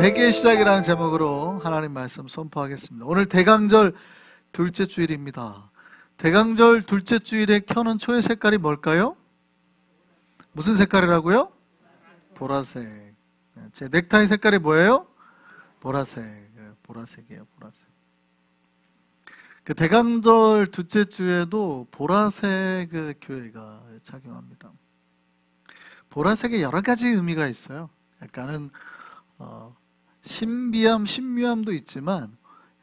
회개의 시작이라는 제목으로 하나님 말씀 선포하겠습니다. 오늘 대강절 둘째 주일입니다. 대강절 둘째 주일에 켜는 초의 색깔이 뭘까요? 무슨 색깔이라고요? 보라색. 제 넥타이 색깔이 뭐예요? 보라색. 보라색이에요, 보라색. 그 대강절 둘째 주에도 보라색을 교회가 착용합니다. 보라색에 여러 가지 의미가 있어요. 약간은 신비함, 신묘함도 있지만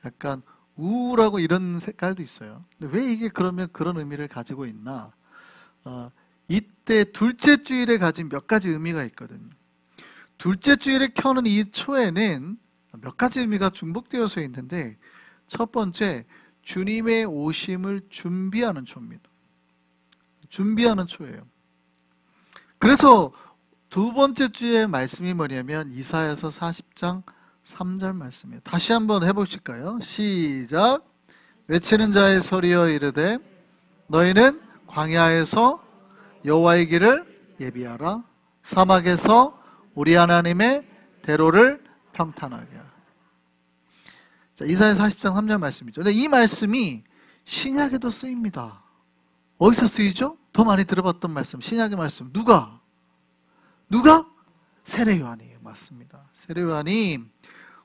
약간 우울하고 이런 색깔도 있어요. 근데 왜 이게 그러면 그런 의미를 가지고 있나? 이때 둘째 주일에 가진 몇 가지 의미가 있거든요. 둘째 주일에 켜는 이 초에는 몇 가지 의미가 중복되어서 있는데, 첫 번째, 주님의 오심을 준비하는 초입니다. 준비하는 초예요. 그래서 두 번째 주의 말씀이 뭐냐면 이사야서 40장 3절 말씀이에요. 다시 한번 해보실까요? 시작. 외치는 자의 소리여 이르되 너희는 광야에서 여호와의 길을 예비하라. 사막에서 우리 하나님의 대로를 평탄하게 하라. 자, 이사야 40장 3절 말씀이죠. 근데 이 말씀이 신약에도 쓰입니다. 어디서 쓰이죠? 더 많이 들어봤던 말씀, 신약의 말씀. 누가? 세례 요한이에요. 맞습니다. 세례 요한이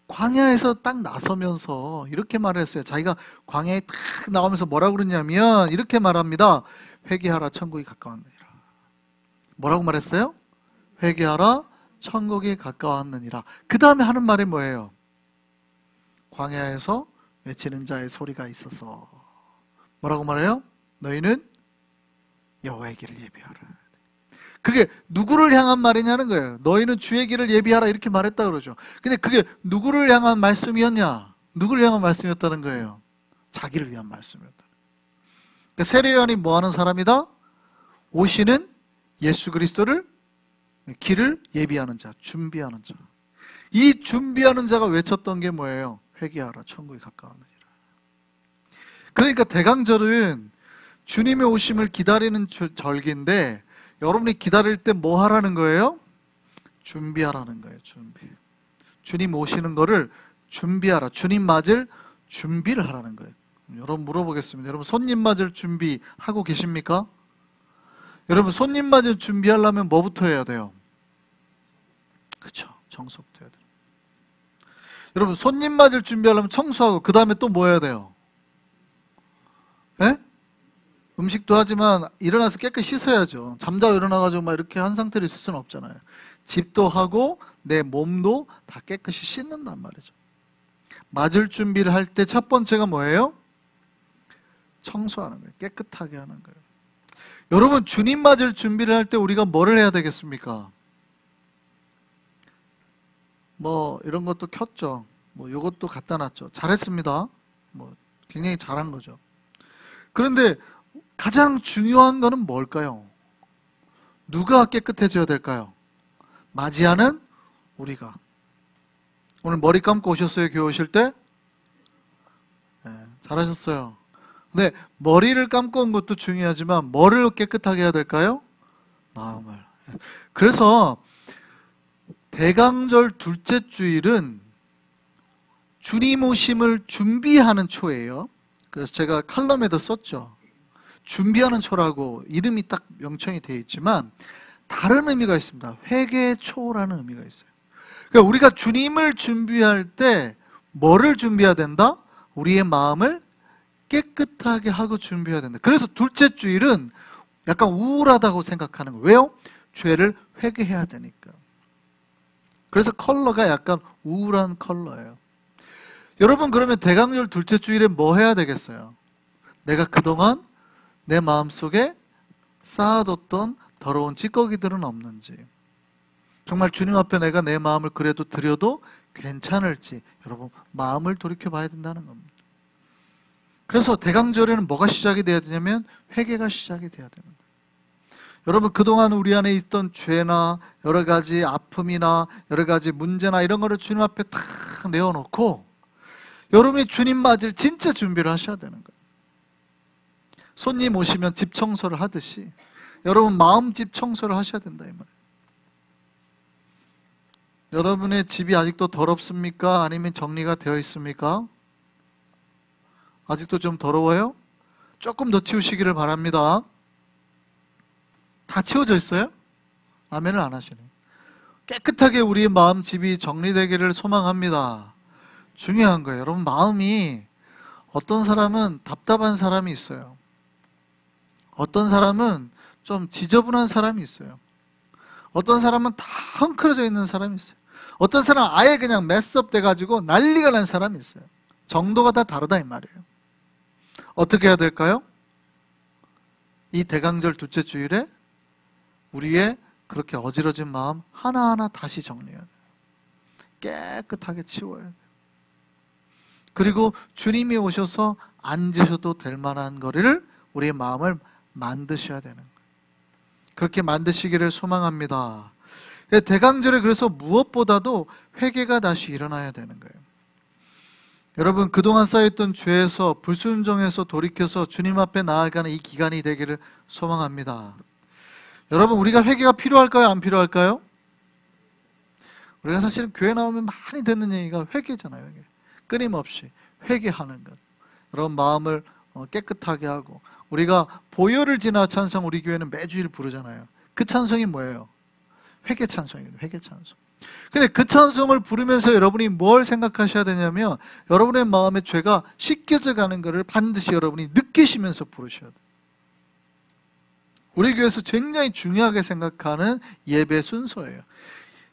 광야에서 딱 나서면서 이렇게 말을 했어요. 자기가 광야에 딱 나오면서 뭐라고 그러냐면 이렇게 말합니다. 회개하라, 천국이 가까웠느니라. 뭐라고 말했어요? 회개하라, 천국이 가까웠느니라. 그 다음에 하는 말이 뭐예요? 광야에서 외치는 자의 소리가 있어서 뭐라고 말해요? 너희는 여호와의 길을 예비하라. 그게 누구를 향한 말이냐는 거예요. 너희는 주의 길을 예비하라 이렇게 말했다 그러죠. 근데 그게 누구를 향한 말씀이었냐? 누구를 향한 말씀이었다는 거예요? 자기를 위한 말씀이었다. 그러니까 세례 요한이 뭐 하는 사람이다? 오시는 예수 그리스도를 길을 예비하는 자, 준비하는 자. 이 준비하는 자가 외쳤던 게 뭐예요? 회개하라, 천국이 가까웠느니라. 그러니까 대강절은 주님의 오심을 기다리는 절기인데, 여러분이 기다릴 때 뭐 하라는 거예요? 준비하라는 거예요. 준비. 주님 오시는 거를 준비하라. 주님 맞을 준비를 하라는 거예요. 여러분 물어보겠습니다. 여러분 손님 맞을 준비하고 계십니까? 여러분 손님 맞을 준비하려면 뭐부터 해야 돼요? 그렇죠. 청소부터 해야 돼요. 여러분 손님 맞을 준비하려면 청소하고 그 다음에 또 뭐 해야 돼요? 예? 음식도 하지만 일어나서 깨끗이 씻어야죠. 잠자고 일어나가지고 막 이렇게 한 상태로 있을 수는 없잖아요. 집도 하고 내 몸도 다 깨끗이 씻는단 말이죠. 맞을 준비를 할 때 첫 번째가 뭐예요? 청소하는 거예요. 깨끗하게 하는 거예요. 여러분 주님 맞을 준비를 할 때 우리가 뭐를 해야 되겠습니까? 뭐 이런 것도 켰죠. 뭐 이것도 갖다 놨죠. 잘했습니다. 뭐 굉장히 잘한 거죠. 그런데 가장 중요한 거는 뭘까요? 누가 깨끗해져야 될까요? 맞이하는 우리가. 오늘 머리 감고 오셨어요? 교회 오실 때? 네, 잘하셨어요. 근데 머리를 감고 온 것도 중요하지만 뭐를 깨끗하게 해야 될까요? 마음을. 그래서 대강절 둘째 주일은 주님 오심을 준비하는 초예요. 그래서 제가 칼럼에도 썼죠. 준비하는 초라고 이름이 딱 명칭이 되어 있지만 다른 의미가 있습니다. 회개의 초라는 의미가 있어요. 그러니까 우리가 주님을 준비할 때 뭐를 준비해야 된다? 우리의 마음을 깨끗하게 하고 준비해야 된다. 그래서 둘째 주일은 약간 우울하다고 생각하는 거예요. 왜요? 죄를 회개해야 되니까. 그래서 컬러가 약간 우울한 컬러예요. 여러분 그러면 대강절 둘째 주일에 뭐 해야 되겠어요? 내가 그동안 내 마음속에 쌓아뒀던 더러운 찌꺼기들은 없는지, 정말 주님 앞에 내가 내 마음을 그래도 드려도 괜찮을지 여러분 마음을 돌이켜봐야 된다는 겁니다. 그래서 대강절에는 뭐가 시작이 돼야 되냐면 회개가 시작이 돼야 되는 거예요. 여러분 그동안 우리 안에 있던 죄나 여러 가지 아픔이나 여러 가지 문제나 이런 거를 주님 앞에 탁 내어놓고 여러분이 주님 맞을 진짜 준비를 하셔야 되는 거예요. 손님 오시면 집 청소를 하듯이 여러분 마음 집 청소를 하셔야 된다 이 말이에요. 여러분의 집이 아직도 더럽습니까? 아니면 정리가 되어 있습니까? 아직도 좀 더러워요? 조금 더 치우시기를 바랍니다. 다 치워져 있어요? 아멘을 안 하시네. 깨끗하게 우리의 마음 집이 정리되기를 소망합니다. 중요한 거예요. 여러분, 마음이, 어떤 사람은 답답한 사람이 있어요. 어떤 사람은 좀 지저분한 사람이 있어요. 어떤 사람은 다 헝클어져 있는 사람이 있어요. 어떤 사람은 아예 그냥 메스업 돼가지고 난리가 난 사람이 있어요. 정도가 다 다르다 이 말이에요. 어떻게 해야 될까요? 이 대강절 둘째 주일에 우리의 그렇게 어지러진 마음 하나하나 다시 정리해야 돼요. 깨끗하게 치워야 돼요. 그리고 주님이 오셔서 앉으셔도 될 만한 거리를 우리의 마음을 만드셔야 되는 거예요. 그렇게 만드시기를 소망합니다. 대강절에 그래서 무엇보다도 회개가 다시 일어나야 되는 거예요. 여러분, 그동안 쌓였던 죄에서, 불순종에서 돌이켜서 주님 앞에 나아가는 이 기간이 되기를 소망합니다. 여러분, 우리가 회개가 필요할까요? 안 필요할까요? 우리가 사실은 교회 나오면 많이 듣는 얘기가 회개잖아요. 회개. 끊임없이 회개하는 것. 여러분, 마음을 깨끗하게 하고, 우리가 보혈을 지나 찬송 우리 교회는 매주일 부르잖아요. 그 찬송이 뭐예요? 회개 찬송이에요. 회개 찬송. 근데 그 찬송을 부르면서 여러분이 뭘 생각하셔야 되냐면, 여러분의 마음의 죄가 씻겨져 가는 것을 반드시 여러분이 느끼시면서 부르셔야 돼요. 우리 교회에서 굉장히 중요하게 생각하는 예배 순서예요.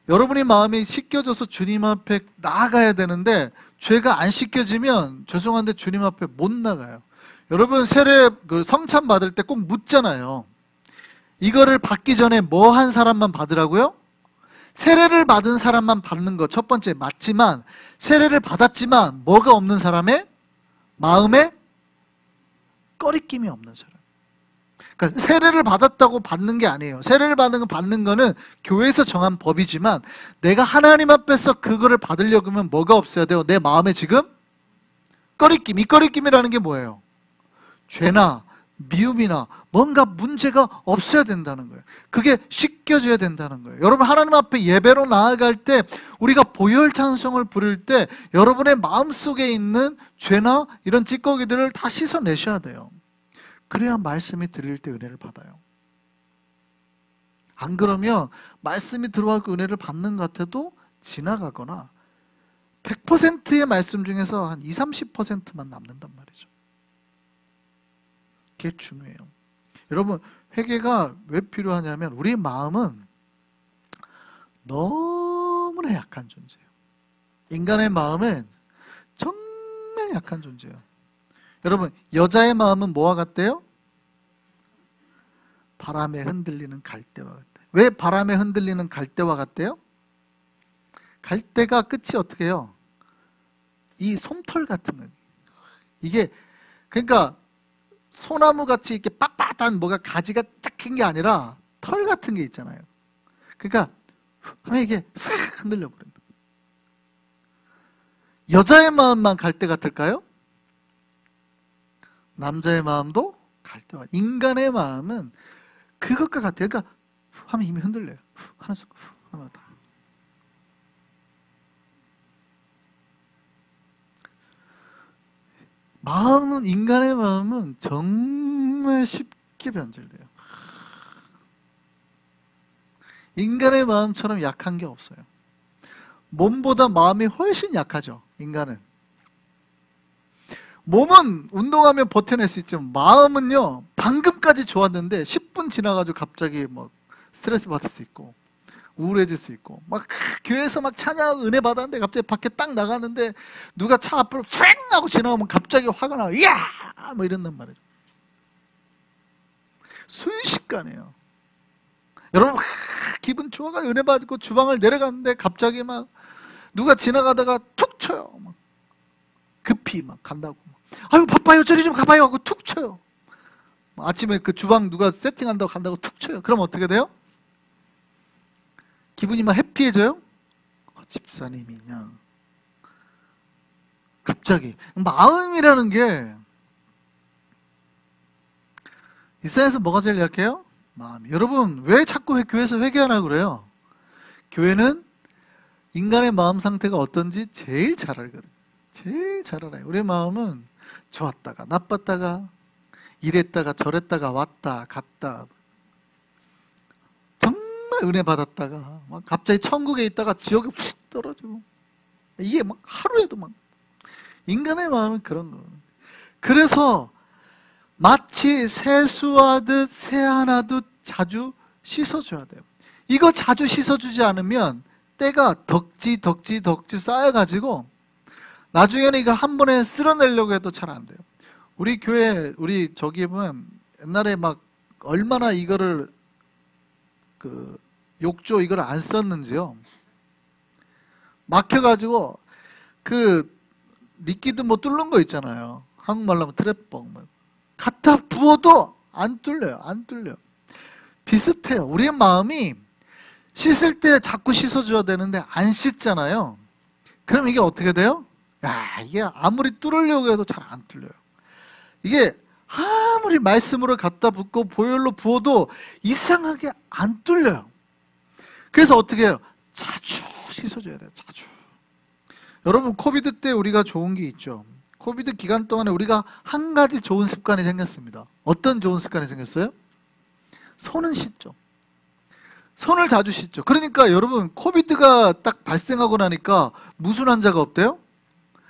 여러분의 마음이 씻겨져서 주님 앞에 나아가야 되는데, 죄가 안 씻겨지면 죄송한데 주님 앞에 못 나가요. 여러분, 세례 성찬 받을 때 꼭 묻잖아요. 이거를 받기 전에 뭐 한 사람만 받으라고요? 세례를 받은 사람만 받는 거 첫 번째 맞지만, 세례를 받았지만 뭐가 없는 사람의 마음에 꺼리낌이 없는 사람. 그러니까 세례를 받았다고 받는 게 아니에요. 세례를 받는 거는 교회에서 정한 법이지만, 내가 하나님 앞에서 그거를 받으려고 하면 뭐가 없어야 돼요? 내 마음에 지금 꺼리낌. 이 꺼리낌이라는 게 뭐예요? 죄나 미움이나 뭔가 문제가 없어야 된다는 거예요. 그게 씻겨져야 된다는 거예요. 여러분, 하나님 앞에 예배로 나아갈 때, 우리가 보혈 찬송을 부를 때 여러분의 마음속에 있는 죄나 이런 찌꺼기들을 다 씻어내셔야 돼요. 그래야 말씀이 들릴 때 은혜를 받아요. 안 그러면 말씀이 들어와서 은혜를 받는 것 같아도 지나가거나 100%의 말씀 중에서 한 20, 30%만 남는단 말이죠. 그게 중요해요. 여러분, 회개가 왜 필요하냐면, 우리 마음은 너무나 약한 존재예요. 인간의 마음은 정말 약한 존재예요. 여러분, 여자의 마음은 뭐와 같대요? 바람에 흔들리는 갈대와 같대요. 왜 바람에 흔들리는 갈대와 같대요? 갈대가 끝이 어떻게 해요? 이 솜털 같은 거예요. 이게, 그러니까 소나무 같이 이렇게 빳빳한 뭐가 가지가 딱 낀 게 아니라 털 같은 게 있잖아요. 그러니까 하면 이게 싹 흔들려 버린다. 여자의 마음만 갈대 같을까요? 남자의 마음도 갈대와, 인간의 마음은 그것과 같아요. 그러니까 하면 이미 흔들려요. 하나씩 하나 다. 마음은, 인간의 마음은 정말 쉽게 변질돼요. 인간의 마음처럼 약한 게 없어요. 몸보다 마음이 훨씬 약하죠, 인간은. 몸은 운동하면 버텨낼 수 있지만, 마음은요, 방금까지 좋았는데 10분 지나가지고 갑자기 막 스트레스 받을 수 있고, 우울해질 수 있고, 막 교회에서 막 찬양 은혜 받았는데 갑자기 밖에 딱 나가는데 누가 차 앞으로 휙 하고 지나가면 갑자기 화가 나고, 이야! 뭐 이런단 말이죠. 순식간이에요. 여러분, 기분 좋아가 은혜 받고 주방을 내려갔는데 갑자기 막 누가 지나가다가 툭 쳐요. 막 급히 막 간다고. 아유, 바빠요, 저리 좀 가봐요 하고 툭 쳐요. 아침에 그 주방 누가 세팅한다고 간다고 툭 쳐요. 그럼 어떻게 돼요? 기분이 막 해피해져요? 집사님이 그냥 갑자기. 마음이라는 게, 이 세상에서 뭐가 제일 약해요? 마음이. 여러분, 왜 자꾸 교회에서 회개하라고 그래요? 교회는 인간의 마음 상태가 어떤지 제일 잘 알거든. 제일 잘 알아요. 우리의 마음은 좋았다가 나빴다가 이랬다가 저랬다가 왔다 갔다, 정말 은혜 받았다가 막 갑자기 천국에 있다가 지옥에 푹 떨어지고, 이게 막 하루에도 막, 인간의 마음은 그런 거. 그래서 마치 세수하듯 세안하듯 자주 씻어줘야 돼요. 이거 자주 씻어주지 않으면 때가 덕지 쌓여가지고 나중에는 이걸 한 번에 쓸어내려고 해도 잘 안 돼요. 우리 교회, 우리 저기 보면 옛날에 막 얼마나 이거를 욕조 이걸 안 썼는지요. 막혀가지고 리퀴드 뭐 뚫는 거 있잖아요. 한국말로 하면 트랩봉. 갖다 부어도 안 뚫려요. 안 뚫려. 비슷해요. 우리의 마음이 씻을 때 자꾸 씻어줘야 되는데 안 씻잖아요. 그럼 이게 어떻게 돼요? 이게 아무리 뚫으려고 해도 잘 안 뚫려요. 이게 아무리 말씀으로 갖다 붓고 보혈로 부어도 이상하게 안 뚫려요. 그래서 어떻게 해요? 자주 씻어줘야 돼요. 자주. 여러분, 코비드 때 우리가 좋은 게 있죠. 코비드 기간 동안에 우리가 한 가지 좋은 습관이 생겼습니다. 어떤 좋은 습관이 생겼어요? 손은 씻죠. 손을 자주 씻죠. 그러니까 여러분, 코비드가 딱 발생하고 나니까 무슨 환자가 없대요?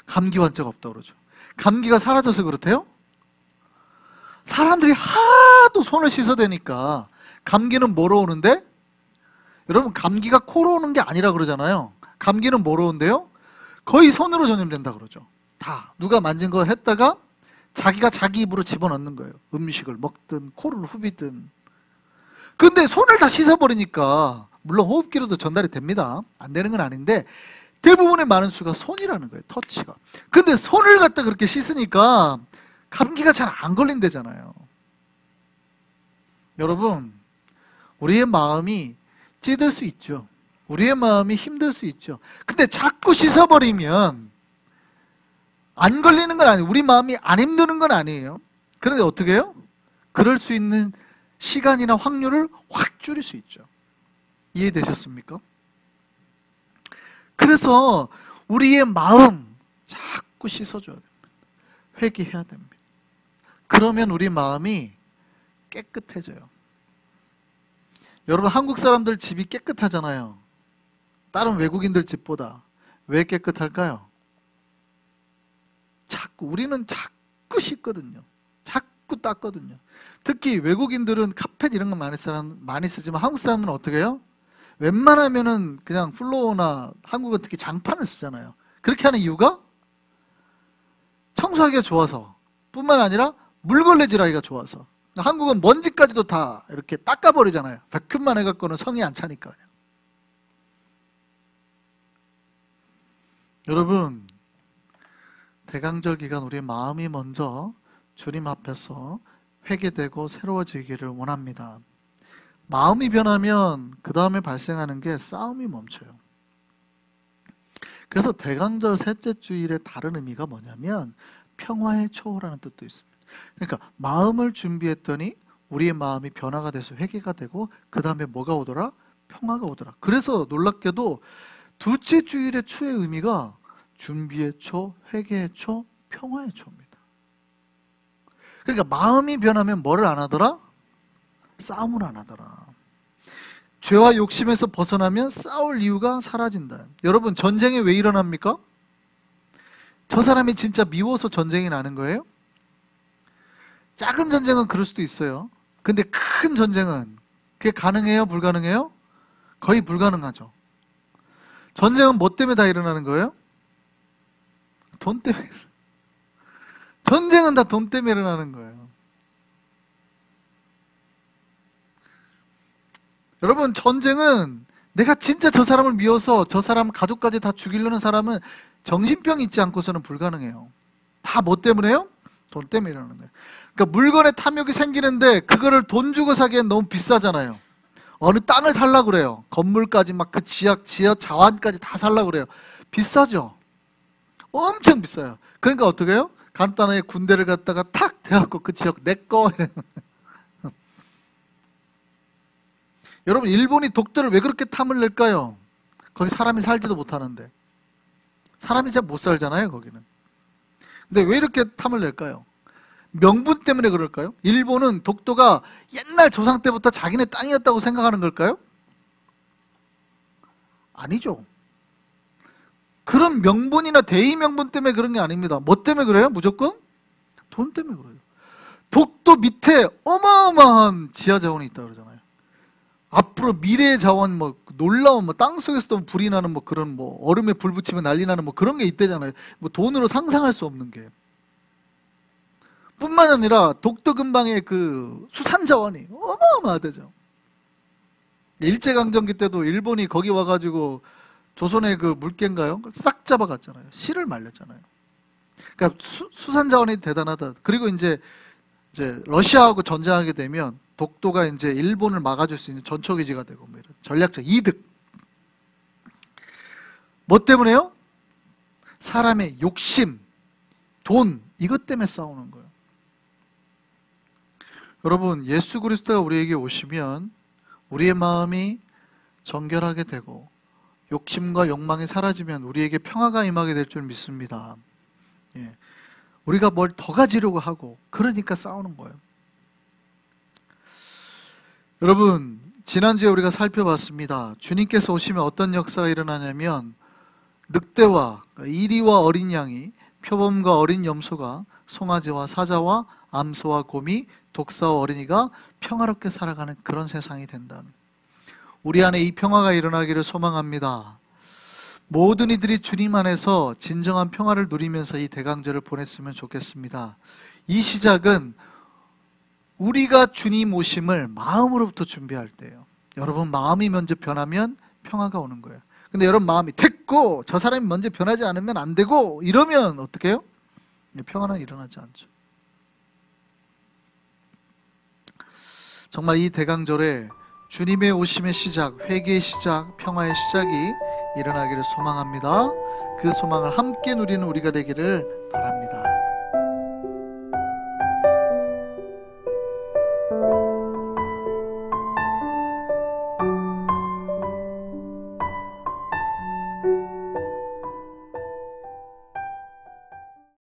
감기 환자가 없다고 그러죠. 감기가 사라져서 그렇대요? 사람들이 하도 손을 씻어대니까 감기는 뭐로 오는데? 여러분, 감기가 코로 오는 게 아니라 그러잖아요. 감기는 뭐로 온대요? 거의 손으로 전염된다 그러죠. 다 누가 만진 거 했다가 자기가 자기 입으로 집어넣는 거예요. 음식을 먹든 코를 후비든. 근데 손을 다 씻어버리니까, 물론 호흡기로도 전달이 됩니다. 안 되는 건 아닌데 대부분의 많은 수가 손이라는 거예요. 터치가. 근데 손을 갖다 그렇게 씻으니까 감기가 잘 안 걸린대잖아요. 여러분, 우리의 마음이 찌들 수 있죠. 우리의 마음이 힘들 수 있죠. 근데 자꾸 씻어버리면 안 걸리는 건 아니에요. 우리 마음이 안 힘드는 건 아니에요. 그런데 어떻게 해요? 그럴 수 있는 시간이나 확률을 확 줄일 수 있죠. 이해되셨습니까? 그래서 우리의 마음 자꾸 씻어줘야 됩니다. 회개해야 됩니다. 그러면 우리 마음이 깨끗해져요. 여러분, 한국 사람들 집이 깨끗하잖아요. 다른 외국인들 집보다. 왜 깨끗할까요? 우리는 자꾸 씻거든요. 자꾸 닦거든요. 특히 외국인들은 카펫 이런 거 많이 쓰지만 한국 사람은 어떻게 해요? 웬만하면은 그냥 플로어나, 한국은 특히 장판을 쓰잖아요. 그렇게 하는 이유가 청소하기가 좋아서 뿐만 아니라 물걸레질하기가 좋아서. 한국은 먼지까지도 다 이렇게 닦아버리잖아요. 백큐만 해갖고는 성이 안 차니까. 여러분, 대강절 기간 우리 마음이 먼저 주님 앞에서 회개되고 새로워지기를 원합니다. 마음이 변하면 그 다음에 발생하는 게 싸움이 멈춰요. 그래서 대강절 셋째 주일의 다른 의미가 뭐냐면 평화의 초호라는 뜻도 있습니다. 그러니까 마음을 준비했더니 우리의 마음이 변화가 돼서 회개가 되고 그 다음에 뭐가 오더라? 평화가 오더라. 그래서 놀랍게도 둘째 주일의 초의 의미가 준비의 초, 회개의 초, 평화의 초입니다. 그러니까 마음이 변하면 뭐를 안 하더라? 싸움을 안 하더라. 죄와 욕심에서 벗어나면 싸울 이유가 사라진다. 여러분, 전쟁이 왜 일어납니까? 저 사람이 진짜 미워서 전쟁이 나는 거예요? 작은 전쟁은 그럴 수도 있어요. 근데 큰 전쟁은 그게 가능해요? 불가능해요? 거의 불가능하죠. 전쟁은 뭐 때문에 다 일어나는 거예요? 돈 때문에. 전쟁은 다 돈 때문에 일어나는 거예요. 여러분, 전쟁은 내가 진짜 저 사람을 미워서 저 사람 가족까지 다 죽이려는 사람은 정신병이 있지 않고서는 불가능해요. 다 뭐 때문에요? 돈 때문에 일어나는 거예요. 그러니까 물건에 탐욕이 생기는데 그거를 돈 주고 사기엔 너무 비싸잖아요. 어느 땅을 살려고 그래요. 건물까지 막 그 지하 자원까지 다 살려고 그래요. 비싸죠. 엄청 비싸요. 그러니까 어떻게 해요? 간단하게 군대를 갖다가 탁 대갖고 그 지역 내 거. 여러분, 일본이 독도를 왜 그렇게 탐을 낼까요? 거기 사람이 살지도 못하는데. 사람이 잘 못 살잖아요, 거기는. 근데 왜 이렇게 탐을 낼까요? 명분 때문에 그럴까요? 일본은 독도가 옛날 조상 때부터 자기네 땅이었다고 생각하는 걸까요? 아니죠. 그런 명분이나 대의 명분 때문에 그런 게 아닙니다. 뭐 때문에 그래요? 무조건? 돈 때문에 그래요. 독도 밑에 어마어마한 지하 자원이 있다 그러잖아요. 앞으로 미래의 자원, 뭐 놀라운 뭐 땅속에서도 불이 나는 뭐 그런 뭐 얼음에 불 붙이면 난리 나는 뭐 그런 게 있대잖아요. 뭐 돈으로 상상할 수 없는 게. 뿐만 아니라 독도 근방의 그 수산 자원이 어마어마하대죠. 일제강점기 때도 일본이 거기 와가지고 조선의 그 물개인가요? 싹 잡아갔잖아요. 실을 말렸잖아요. 그러니까 수산 자원이 대단하다. 그리고 이제 러시아하고 전쟁하게 되면 독도가 이제 일본을 막아줄 수 있는 전초기지가 되고 뭐 이런 전략적 이득. 뭐 때문에요? 사람의 욕심, 돈 이것 때문에 싸우는 거예요. 여러분, 예수 그리스도가 우리에게 오시면 우리의 마음이 정결하게 되고 욕심과 욕망이 사라지면 우리에게 평화가 임하게 될 줄 믿습니다. 예. 우리가 뭘 더 가지려고 하고 그러니까 싸우는 거예요. 여러분, 지난주에 우리가 살펴봤습니다. 주님께서 오시면 어떤 역사가 일어나냐면 늑대와 이리와 어린 양이, 표범과 어린 염소가, 송아지와 사자와 암소와 곰이, 독사와 어린이가 평화롭게 살아가는 그런 세상이 된다는, 우리 안에 이 평화가 일어나기를 소망합니다. 모든 이들이 주님 안에서 진정한 평화를 누리면서 이 대강절을 보냈으면 좋겠습니다. 이 시작은 우리가 주님 오심을 마음으로부터 준비할 때예요. 여러분, 마음이 먼저 변하면 평화가 오는 거예요. 근데 여러분 마음이 됐고 저 사람이 먼저 변하지 않으면 안 되고 이러면 어떻게 해요? 평화는 일어나지 않죠. 정말 이 대강절에 주님의 오심의 시작, 회개의 시작, 평화의 시작이 일어나기를 소망합니다. 그 소망을 함께 누리는 우리가 되기를 바랍니다.